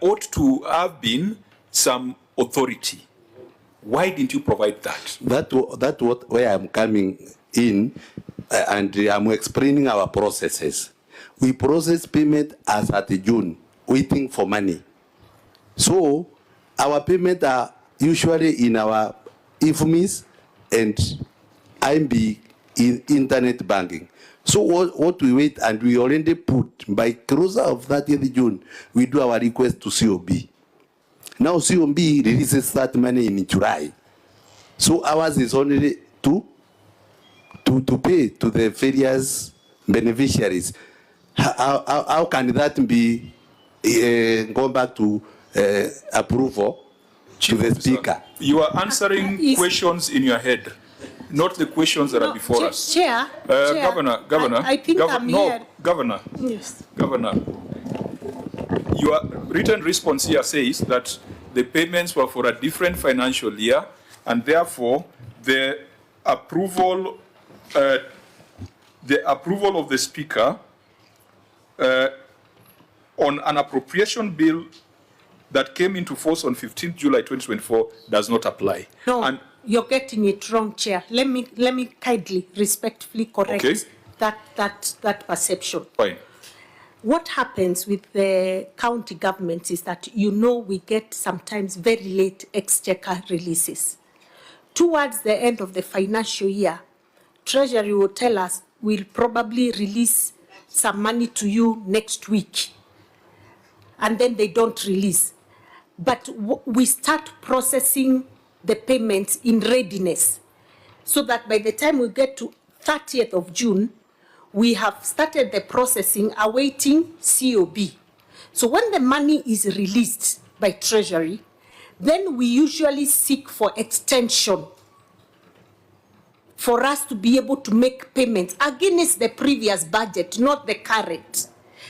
ought to have been some authority. Why didn't you provide that? That's where I'm coming in, and I'm explaining our processes. We process payment as at June, waiting for money. So our payment are usually in our IFMIS and IMB in internet banking. So what we wait, and we already put by closer of 30th June, we do our request to COB. Now COB releases that money in July. So ours is only to pay to the various beneficiaries. How can that be go back to approval to the speaker? You are answering questions in your head, not the questions that are before us. Chair, Governor, I think I'm here. Governor. Yes. Governor, your written response here says that the payments were for a different financial year, and therefore the approval of the speaker on an appropriation bill that came into force on 15th July 2024 does not apply. No, and you're getting it wrong, Chair. Let me kindly, respectfully correct that perception. Fine. What happens with the county governments is that, we get sometimes very late exchequer releases. Towards the end of the financial year, Treasury will tell us we'll probably release some money to you next week. And then they don't release. But we start processing the payments in readiness, so that by the time we get to 30th of June, we have started the processing awaiting COB. So when the money is released by Treasury, then we usually seek for extension for us to be able to make payments against the previous budget, not the current.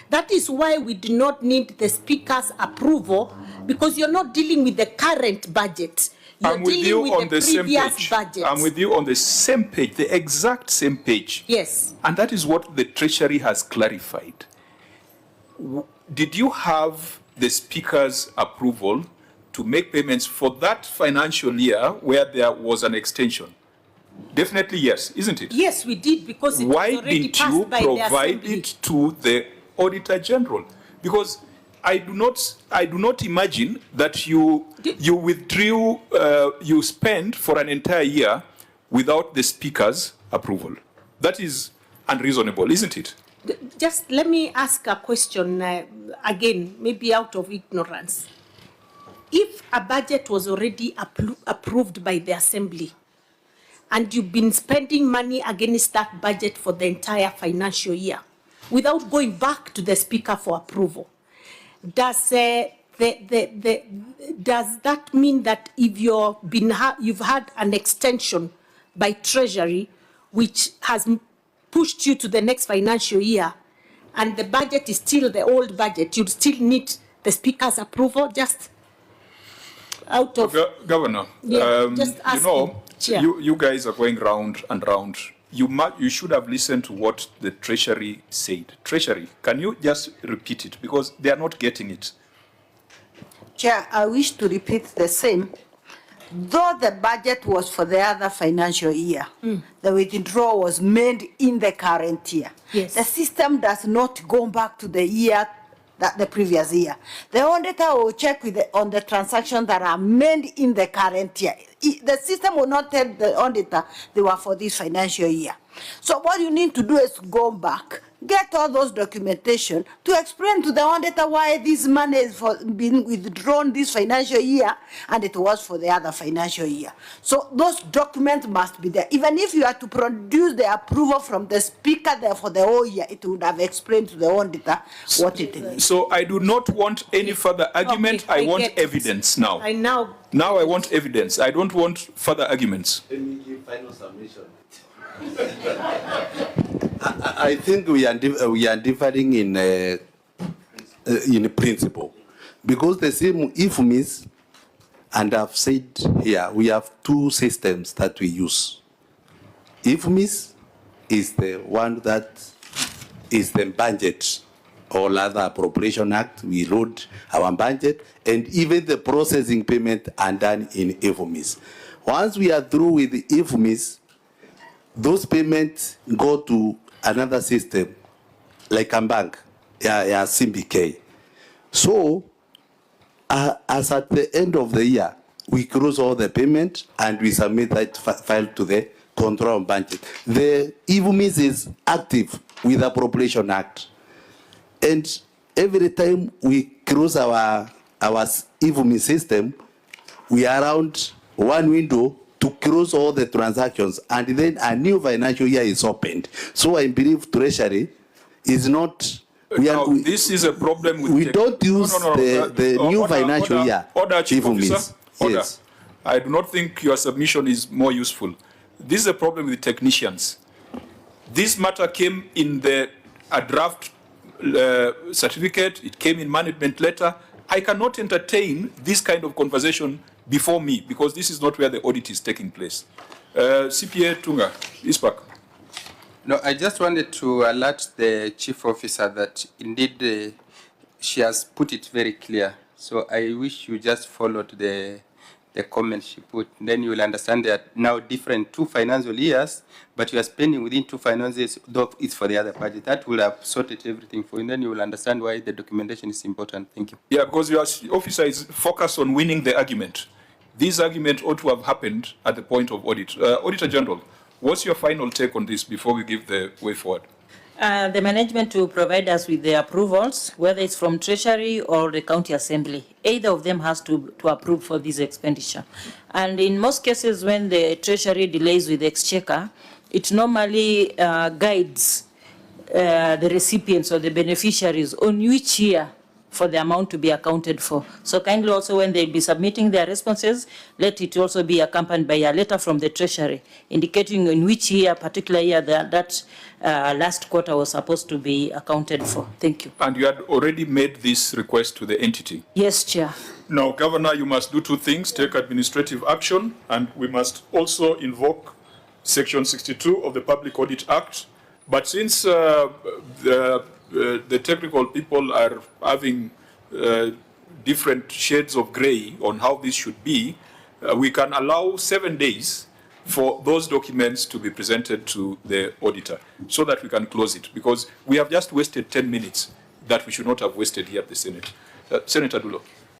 That is why we do not need the Speaker's approval, because you're not dealing with the current budget. I'm with you on the same page. I'm with you on the same page, the exact same page. Yes. And that is what the Treasury has clarified. Did you have the Speaker's approval to make payments for that financial year where there was an extension? Definitely yes, isn't it? Yes, we did, because it was already passed by the Assembly. Why didn't you provide it to the Auditor General? Because I do not imagine that you withdrew, you spent for an entire year without the Speaker's approval. That is unreasonable, isn't it? Just let me ask a question again, maybe out of ignorance. If a budget was already approved by the Assembly, and you've been spending money against that budget for the entire financial year without going back to the Speaker for approval, does that mean that if you've had an extension by Treasury which has pushed you to the next financial year and the budget is still the old budget, you'd still need the Speaker's approval? Just out of Governor, just asking, you guys are going round and round. You should have listened to what the Treasury said. Treasury, can you just repeat it, because they are not getting it? Chair, I wish to repeat the same. Though the budget was for the other financial year, the withdrawal was made in the current year. Yes. The system does not go back to the year the previous year. The auditor will check on the transactions that are made in the current year. The system will not tell the auditor they were for this financial year. So what you need to do is go back, get all those documentation to explain to the auditor why this money is being withdrawn this financial year and it was for the other financial year. So those documents must be there. Even if you are to produce the approval from the Speaker there for the whole year, it would have explained to the auditor what it is. So I do not want any further argument. Okay, I want evidence now. Now I want evidence. I don't want further arguments. Let me give final submission. I think we are differing in principle, because the same IFMIS, and I've said here, we have two systems that we use. IFMIS is the one that is the budget or rather Appropriation Act, we load our budget, and even the processing payment are done in IFMIS. Once we are through with the IFMIS, those payments go to another system, like a bank, CBK. So, as at the end of the year, we close all the payment and we submit that file to the control budget. The IFMIS is active with the Appropriation Act. And every time we close our IFMIS system, we are around one window to close all the transactions, and then a new financial year is opened. So I believe Treasury is not. This is a problem with. We don't use the new financial year. Order, Chief Officer. Order. Yes. I do not think your submission is more useful. This is a problem with technicians. This matter came in a draft certificate. It came in management letter. I cannot entertain this kind of conversation before me because this is not where the audit is taking place. CPA Tunga, ISPAC. No, I just wanted to alert the Chief Officer that indeed she has put it very clear. So I wish you just followed the comment she put. Then you will understand that now different 2 financial years, but you are spending within 2 financial years, though it's for the other budget. That will have sorted everything for you. And then you will understand why the documentation is important. Thank you. Yeah, because your officer is focused on winning the argument. This argument ought to have happened at the point of audit. Auditor General, what's your final take on this before we give the way forward? The management to provide us with the approvals, whether it's from Treasury or the County Assembly. Either of them has to approve for this expenditure. And in most cases, when the Treasury delays with the Exchequer, it normally guides the recipients or the beneficiaries on which year for the amount to be accounted for. So kindly also when they'll be submitting their responses, let it also be accompanied by a letter from the Treasury indicating in which year, particular year, that last quarter was supposed to be accounted for. Thank you. And you had already made this request to the entity? Yes, Chair. Now, Governor, you must do 2 things, take administrative action, and we must also invoke Section 62 of the Public Audit Act. But since the technical people are having different shades of gray on how this should be, we can allow 7 days for those documents to be presented to the auditor so that we can close it, because we have just wasted 10 minutes that we should not have wasted here at the Senate. Senator Dulo.